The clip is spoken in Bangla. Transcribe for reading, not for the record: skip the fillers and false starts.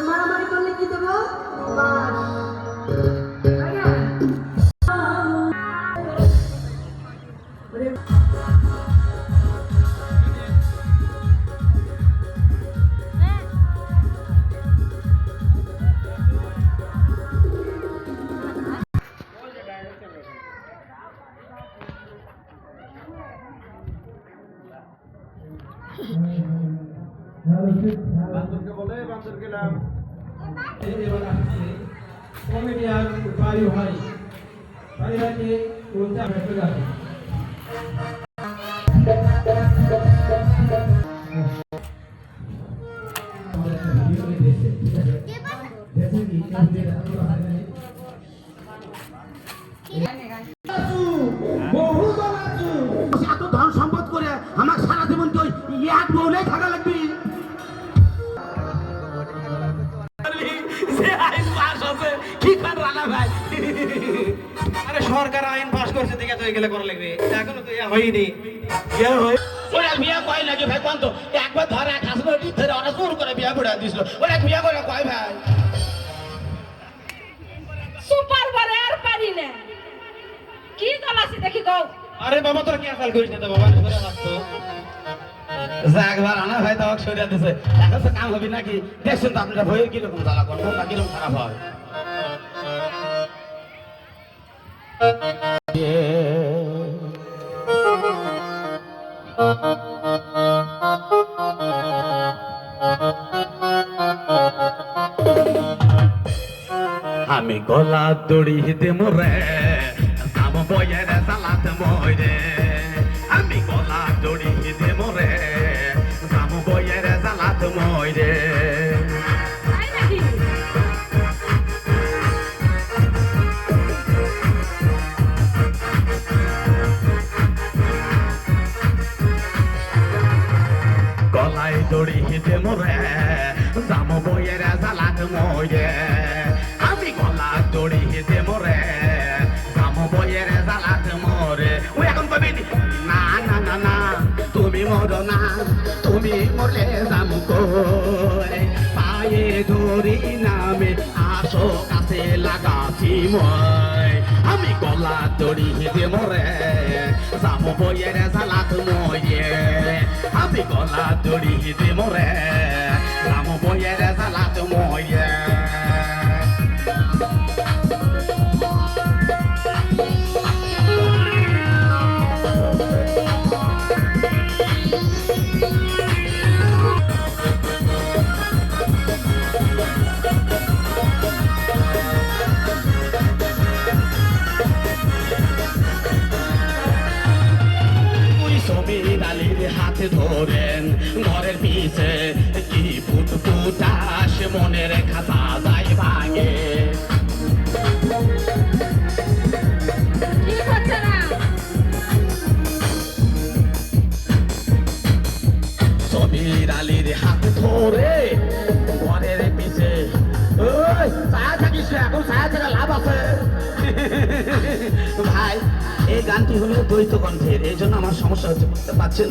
মারামারি করলে কি দেবো? মাস। বান্দরকে বলে বান্দর গেলাম কমেডিয়ান বাড়ি ভাই ভাইকে বলতে ব্যস্ত যাবে এত ধন সম্পদ করে আমার সারা জীবন তো এক বউলে থাকা লাগবে। সরকার আইন পাস করছে দিকে তো এগুলো করা লাগবে এখনো তো হয়নি বিয়া কয় নাকি ভাই কোন তো একবার ধরে এক হাসপাতাল ধরে ওরা জোর করে বিয়া করে দিছিল ওরা বিয়া করে কয় ভাই সুপার বলে আর পারি না কি গলাছি দেখি গো। আরে বাবা তোর কি আসাল করিস না তো বাবা সরে আসতো একবার আনা ভাই তাও সরিয়ে দিছে এখন তো কাম হবে নাকি দেখছেন তো আপনারা ভয়ে কিরকম জ্বালা করবেন না কিরকম খারাপ হয়। আমি গলা দড়ি দেব রে সাম বয়ের সালাত মরে আমি গলা দড়ি দেব রে সাম বয়ের সালাত মরে তাই নাকি? গলায় দড়ি দেব রে সাম বয়ের সালাত মরে আমি গলা দড়ি দেব রে সাম বয়ের সালাত মরে ও এখন কবি না না না না তুমি মরো না তুমি মরলে যাম কই পায়ে ধরি নামে আসো কাছে লাগাছি মই আমি গলা দড়ি দেব রে সাম বয়ের সালাত মরে আমি গলা দড়ি দেব রে সাম বয়ের সালাত মরে হাতে ধরেন ঘরের পিছে কি ফুট ফুটাস মনের খাতা যায় ভাঙে ঠিক হচ্ছে না। সমীর আলীর হাত ধরে ঘরের পিছে ওই ছায়া থাকিস না, এখন ছায়া থেকে লাভ আছে ভাই এই গানটি হলো দ্বৈত কণ্ঠের এই জন্য আমার সমস্যা হচ্ছে বুঝতে পারছেন।